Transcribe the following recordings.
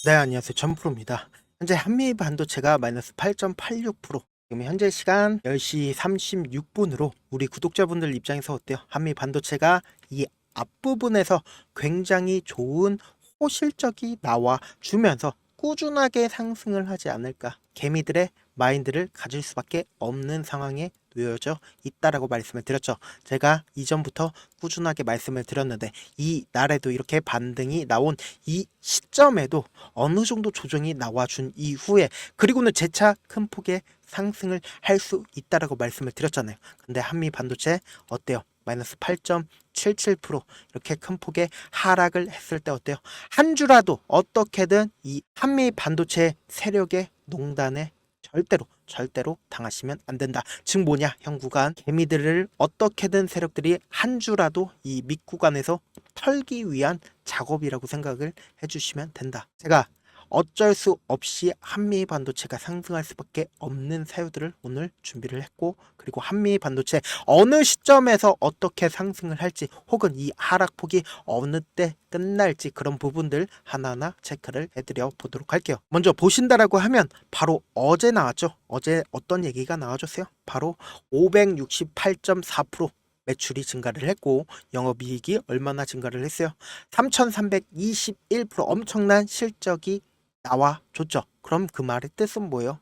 네, 안녕하세요. 전프로입니다. 현재 한미 반도체가 마이너스 8.86%, 지금 현재 시간 10시 36분으로 우리 구독자분들 입장에서 어때요? 한미 반도체가 이 앞부분에서 굉장히 좋은 호실적이 나와 주면서 꾸준하게 상승을 하지 않을까? 개미들의 마인드를 가질 수밖에 없는 상황에 놓여져 있다라고 말씀을 드렸죠. 제가 이전부터 꾸준하게 말씀을 드렸는데 이 날에도 이렇게 반등이 나온 이 시점에도 어느 정도 조정이 나와준 이후에 그리고는 재차 큰 폭의 상승을 할 수 있다라고 말씀을 드렸잖아요. 근데 한미 반도체 어때요? 마이너스 8.77% 이렇게 큰 폭의 하락을 했을 때 어때요? 한 주라도 어떻게든 이 한미 반도체 세력의 농단에 절대로 당하시면 안 된다. 즉 뭐냐? 현 구간 개미들을 어떻게든 세력들이 한 주라도 이 밑구간에서 털기 위한 작업이라고 생각을 해주시면 된다. 제가 어쩔 수 없이 한미 반도체가 상승할 수밖에 없는 사유들을 오늘 준비를 했고, 그리고 한미 반도체 어느 시점에서 어떻게 상승을 할지 혹은 이 하락폭이 어느 때 끝날지 그런 부분들 하나하나 체크를 해드려 보도록 할게요. 먼저 보신다라고 하면 바로 어제 나왔죠. 어제 어떤 얘기가 나와줬어요? 바로 568.4% 매출이 증가를 했고 영업이익이 얼마나 증가를 했어요? 3321% 엄청난 실적이 나와줬죠. 그럼 그 말의 뜻은 뭐예요?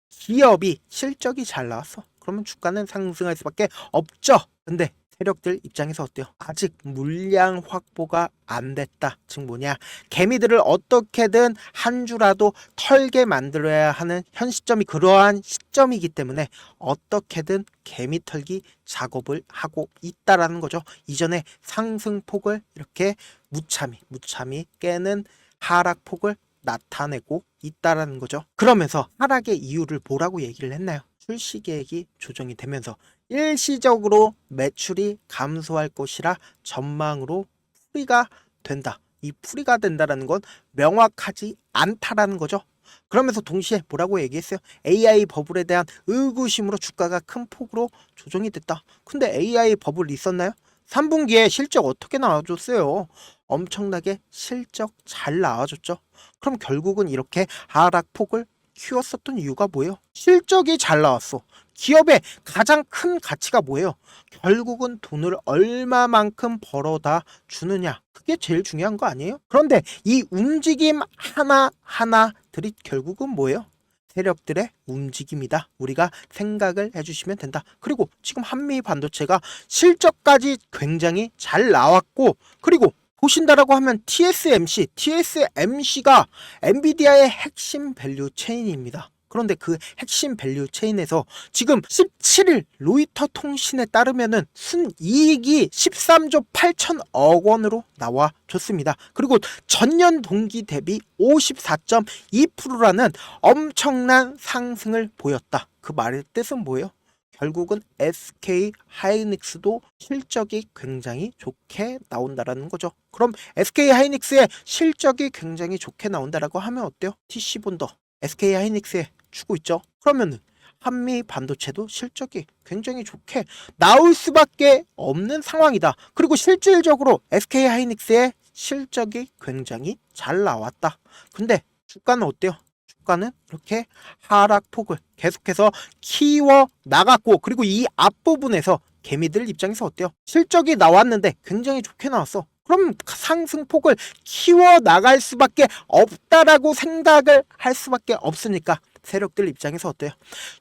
기업이 실적이 잘 나왔어. 그러면 주가는 상승할 수밖에 없죠. 근데 세력들 입장에서 어때요? 아직 물량 확보가 안 됐다. 즉 뭐냐? 개미들을 어떻게든 한 주라도 털게 만들어야 하는 현 시점이 그러한 시점이기 때문에 어떻게든 개미 털기 작업을 하고 있다라는 거죠. 이전에 상승폭을 이렇게 무참히 깨는 하락폭을 나타내고 있다라는 거죠. 그러면서 하락의 이유를 뭐라고 얘기를 했나요? 출시 계획이 조정이 되면서 일시적으로 매출이 감소할 것이라 전망으로 풀이가 된다. 이 풀이가 된다라는 건 명확하지 않다라는 거죠. 그러면서 동시에 뭐라고 얘기했어요? AI 버블에 대한 의구심으로 주가가 큰 폭으로 조정이 됐다. 근데 AI 버블 있었나요? 3분기에 실적 어떻게 나와줬어요? 엄청나게 실적 잘 나와줬죠. 그럼 결국은 이렇게 하락폭을 키웠었던 이유가 뭐예요? 실적이 잘 나왔어. 기업의 가장 큰 가치가 뭐예요? 결국은 돈을 얼마만큼 벌어다 주느냐. 그게 제일 중요한 거 아니에요? 그런데 이 움직임 하나하나들이 결국은 뭐예요? 세력들의 움직임이다. 우리가 생각을 해주시면 된다. 그리고 지금 한미 반도체가 실적까지 굉장히 잘 나왔고, 그리고 보신다라고 하면 TSMC가 엔비디아의 핵심 밸류 체인입니다. 그런데 그 핵심 밸류 체인에서 지금 17일 로이터 통신에 따르면은 순이익이 13조 8천억 원으로 나와줬습니다. 그리고 전년 동기 대비 54.2%라는 엄청난 상승을 보였다. 그 말의 뜻은 뭐예요? 결국은 SK 하이닉스도 실적이 굉장히 좋게 나온다라는 거죠. 그럼 SK 하이닉스의 실적이 굉장히 좋게 나온다라고 하면 어때요? TC본더 SK 하이닉스에 주고 있죠. 그러면은 한미 반도체도 실적이 굉장히 좋게 나올 수밖에 없는 상황이다. 그리고 실질적으로 SK 하이닉스의 실적이 굉장히 잘 나왔다. 근데 주가는 어때요? 주가는 이렇게 하락폭을 계속해서 키워 나갔고, 그리고 이 앞부분에서 개미들 입장에서 어때요? 실적이 나왔는데 굉장히 좋게 나왔어. 그럼 상승폭을 키워 나갈 수밖에 없다라고 생각을 할 수밖에 없으니까 세력들 입장에서 어때요?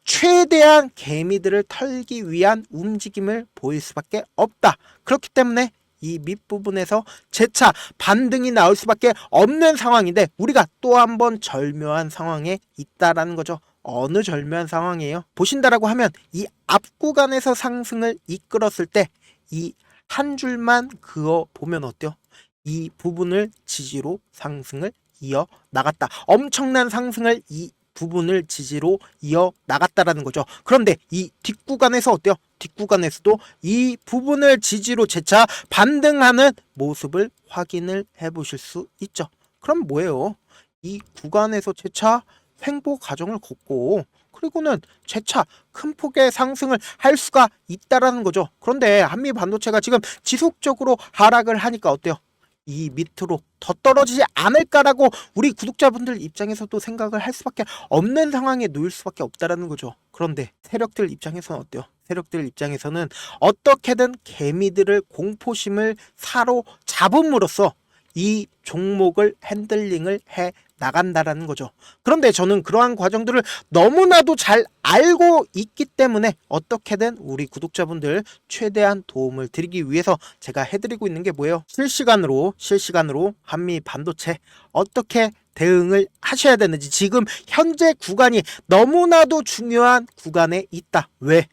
최대한 개미들을 털기 위한 움직임을 보일 수밖에 없다. 그렇기 때문에 이 밑부분에서 재차 반등이 나올 수밖에 없는 상황인데 우리가 또 한 번 절묘한 상황에 있다라는 거죠. 어느 절묘한 상황이에요? 보신다라고 하면 이 앞구간에서 상승을 이끌었을 때 이 한 줄만 그어 보면 어때요? 이 부분을 지지로 상승을 이어 나갔다. 엄청난 상승을 이 부분을 지지로 이어 나갔다라는 거죠. 그런데 이 뒷구간에서 어때요? 뒷구간에서도 이 부분을 지지로 재차 반등하는 모습을 확인을 해 보실 수 있죠. 그럼 뭐예요? 이 구간에서 재차 횡보 과정을 걷고 그리고는 재차 큰 폭의 상승을 할 수가 있다라는 거죠. 그런데 한미 반도체가 지금 지속적으로 하락을 하니까 어때요? 이 밑으로 더 떨어지지 않을까라고 우리 구독자분들 입장에서도 생각을 할 수밖에 없는 상황에 놓일 수밖에 없다라는 거죠. 그런데 세력들 입장에서는 어때요? 세력들 입장에서는 어떻게든 개미들을 공포심을 사로잡음으로써 이 종목을 핸들링을 해 나간다라는 거죠. 그런데 저는 그러한 과정들을 너무나도 잘 알고 있기 때문에 어떻게든 우리 구독자분들 최대한 도움을 드리기 위해서 제가 해드리고 있는 게 뭐예요? 실시간으로 한미 반도체 어떻게 대응을 하셔야 되는지, 지금 현재 구간이 너무나도 중요한 구간에 있다. 왜?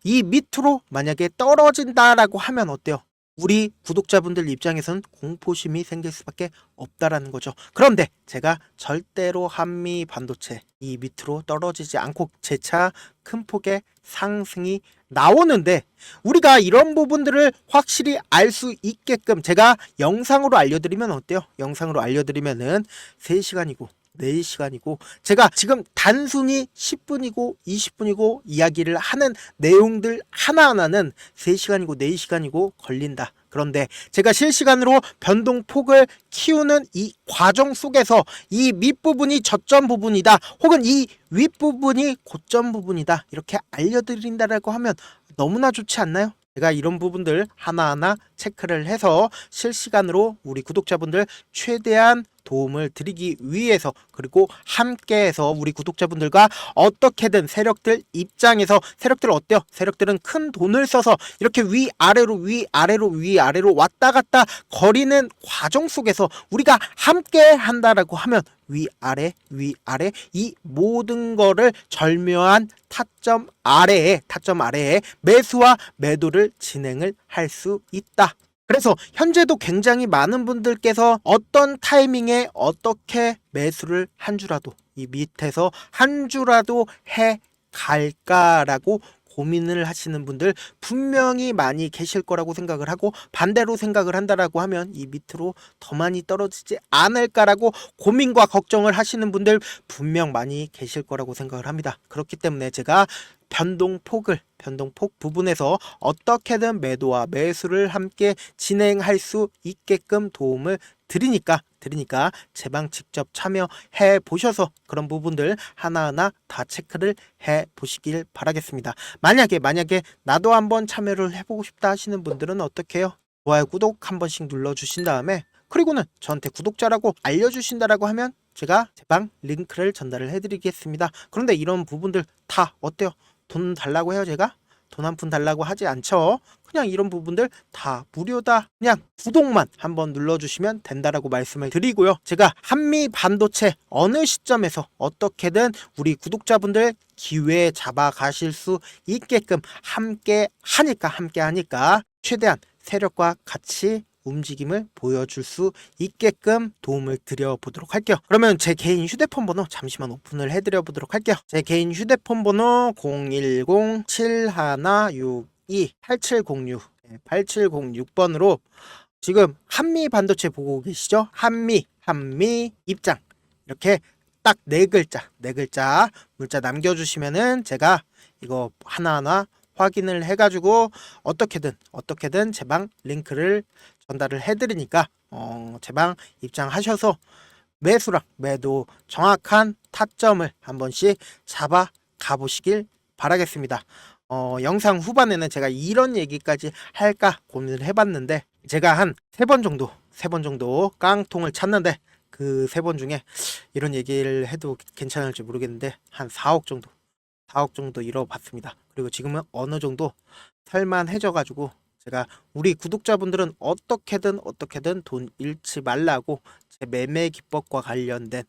이 밑으로 만약에 떨어진다라고 하면 어때요? 우리 구독자분들 입장에서는 공포심이 생길 수밖에 없다라는 거죠. 그런데 제가 절대로 한미 반도체 이 밑으로 떨어지지 않고 재차 큰 폭의 상승이 나오는데, 우리가 이런 부분들을 확실히 알 수 있게끔 제가 영상으로 알려드리면 어때요? 영상으로 알려드리면은 3시간이고 4시간이고 제가 지금 단순히 10분이고 20분이고 이야기를 하는 내용들 하나하나는 3시간이고 4시간이고 걸린다. 그런데 제가 실시간으로 변동폭을 키우는 이 과정 속에서 이 밑부분이 저점 부분이다, 혹은 이 윗부분이 고점 부분이다, 이렇게 알려드린다라고 하면 너무나 좋지 않나요? 제가 이런 부분들 하나하나 체크를 해서 실시간으로 우리 구독자분들 최대한 도움을 드리기 위해서, 그리고 함께해서 우리 구독자분들과 어떻게든 세력들 입장에서, 세력들 어때요? 세력들은 큰 돈을 써서 이렇게 위아래로 왔다 갔다 거리는 과정 속에서 우리가 함께 한다라고 하면 위아래 이 모든 거를 절묘한 타점 아래에 매수와 매도를 진행을 할 수 있다. 그래서 현재도 굉장히 많은 분들께서 어떤 타이밍에 어떻게 매수를 한 주라도 이 밑에서 한 주라도 해 갈까라고 고민을 하시는 분들 분명히 많이 계실 거라고 생각을 하고, 반대로 생각을 한다라고 하면 이 밑으로 더 많이 떨어지지 않을까라고 고민과 걱정을 하시는 분들 분명 많이 계실 거라고 생각을 합니다. 그렇기 때문에 제가 변동폭 부분에서 어떻게든 매도와 매수를 함께 진행할 수 있게끔 도움을 드리니까 제 방 직접 참여해 보셔서 그런 부분들 하나하나 다 체크를 해 보시길 바라겠습니다. 만약에 나도 한번 참여를 해보고 싶다 하시는 분들은 어떻게 해요? 좋아요, 구독 한 번씩 눌러주신 다음에, 그리고는 저한테 구독자라고 알려주신다라고 하면 제가 제 방 링크를 전달을 해드리겠습니다. 그런데 이런 부분들 다 어때요? 돈 달라고 해요? 제가 돈 한 푼 달라고 하지 않죠. 그냥 이런 부분들 다 무료다. 그냥 구독만 한번 눌러주시면 된다라고 말씀을 드리고요. 제가 한미 반도체 어느 시점에서 어떻게든 우리 구독자분들 기회 잡아 가실 수 있게끔 함께 하니까 최대한 세력과 같이 움직임을 보여줄 수 있게끔 도움을 드려보도록 할게요. 그러면 제 개인 휴대폰 번호 잠시만 오픈을 해드려 보도록 할게요. 제 개인 휴대폰 번호 010-7162-8706 8706번으로 지금 한미 반도체 보고 계시죠? 한미 입장 이렇게 딱 네 글자 문자 남겨주시면은 제가 이거 하나하나 확인을 해가지고 어떻게든 제 방 링크를 전달을 해드리니까 제 방 입장하셔서 매수랑 매도 정확한 타점을 한 번씩 잡아 가보시길 바라겠습니다. 영상 후반에는 제가 이런 얘기까지 할까 고민을 해봤는데, 제가 한 3번 정도 깡통을 찼는데 그 3번 중에 이런 얘기를 해도 괜찮을지 모르겠는데 한 4억 정도 잃어봤습니다. 그리고 지금은 어느 정도 살만해져 가지고 제가 우리 구독자분들은 어떻게든 돈 잃지 말라고 제 매매 기법과 관련된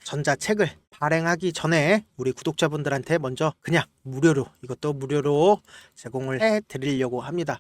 전자책을 발행하기 전에 우리 구독자분들한테 먼저 그냥 이것도 무료로 제공을 해 드리려고 합니다.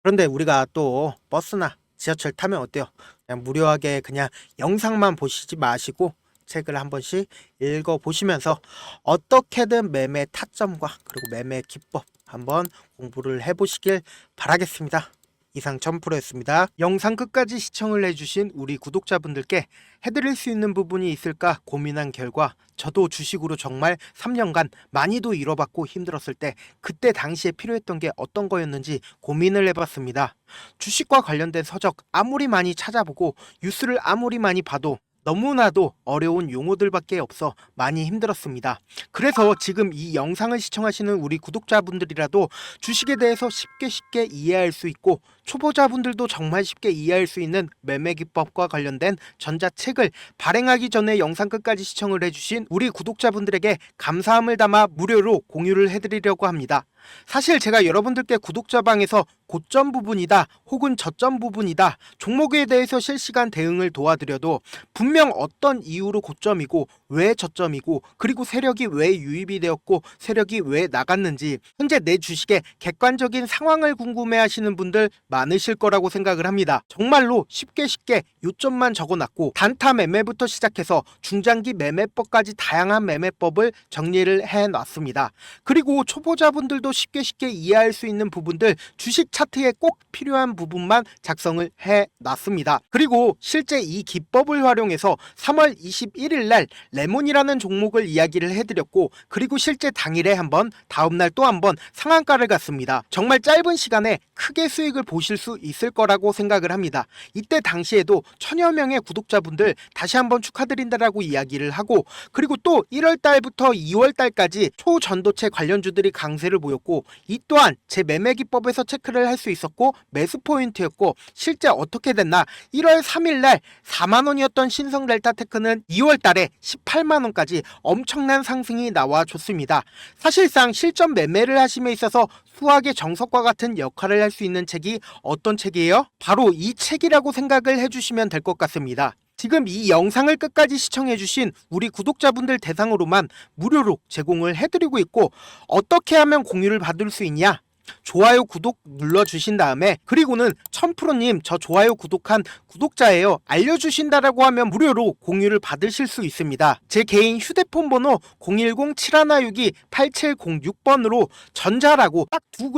그런데 우리가 또 버스나 지하철 타면 어때요? 그냥 무료하게 그냥 영상만 보시지 마시고 책을 한 번씩 읽어보시면서 어떻게든 매매 타점과 그리고 매매 기법 한번 공부를 해보시길 바라겠습니다. 이상 1000%였습니다. 영상 끝까지 시청을 해주신 우리 구독자분들께 해드릴 수 있는 부분이 있을까 고민한 결과 저도 주식으로 정말 3년간 많이도 잃어봤고 힘들었을 때 그때 당시에 필요했던 게 어떤 거였는지 고민을 해봤습니다. 주식과 관련된 서적 아무리 많이 찾아보고 뉴스를 아무리 많이 봐도 너무나도 어려운 용어들밖에 없어 많이 힘들었습니다. 그래서 지금 이 영상을 시청하시는 우리 구독자분들이라도 주식에 대해서 쉽게 이해할 수 있고 초보자분들도 정말 쉽게 이해할 수 있는 매매 기법과 관련된 전자책을 발행하기 전에 영상 끝까지 시청을 해주신 우리 구독자분들에게 감사함을 담아 무료로 공유를 해드리려고 합니다. 사실 제가 여러분들께 구독자방에서 고점 부분이다 혹은 저점 부분이다 종목에 대해서 실시간 대응을 도와드려도 분명 어떤 이유로 고점이고 왜 저점이고 그리고 세력이 왜 유입이 되었고 세력이 왜 나갔는지 현재 내 주식의 객관적인 상황을 궁금해 하시는 분들 많으실 거라고 생각을 합니다. 정말로 쉽게 요점만 적어놨고 단타 매매부터 시작해서 중장기 매매법까지 다양한 매매법을 정리를 해놨습니다. 그리고 초보자분들도 쉽게 이해할 수 있는 부분들 주식 차트에 꼭 필요한 부분만 작성을 해놨습니다. 그리고 실제 이 기법을 활용해서 3월 21일 날 레몬이라는 종목을 이야기를 해드렸고 그리고 실제 당일에 한번 다음날 또 한번 상한가를 갔습니다. 정말 짧은 시간에 크게 수익을 보실 수 있을 거라고 생각을 합니다. 이때 당시에도 1000여 명의 구독자분들 다시 한번 축하드린다라고 이야기를 하고 그리고 또 1월 달부터 2월 달까지 초전도체 관련주들이 강세를 보였고 이 또한 제 매매 기법에서 체크를 할 수 있었고 매수 포인트였고 실제 어떻게 됐나 1월 3일 날 4만원이었던 신성 델타테크는 2월 달에 18만원까지 엄청난 상승이 나와줬습니다. 사실상 실전 매매를 하심에 있어서 수학의 정석과 같은 역할을 할 수 있는 책이 어떤 책이에요? 바로 이 책이라고 생각을 해주시면 될 것 같습니다. 지금 이 영상을 끝까지 시청해주신 우리 구독자분들 대상으로만 무료로 제공을 해드리고 있고 어떻게 하면 공유를 받을 수 있냐? 좋아요 구독 눌러주신 다음에 그리고는 1000%님 저 좋아요 구독한 구독자예요 알려주신다라고 하면 무료로 공유를 받으실 수 있습니다. 제 개인 휴대폰 번호 010-7162-8706번으로 전자라고 딱 두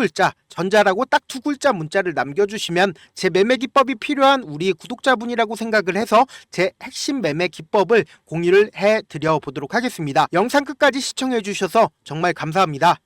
글자 문자를 남겨주시면 제 매매 기법이 필요한 우리 구독자분이라고 생각을 해서 제 핵심 매매 기법을 공유를 해드려 보도록 하겠습니다. 영상 끝까지 시청해 주셔서 정말 감사합니다.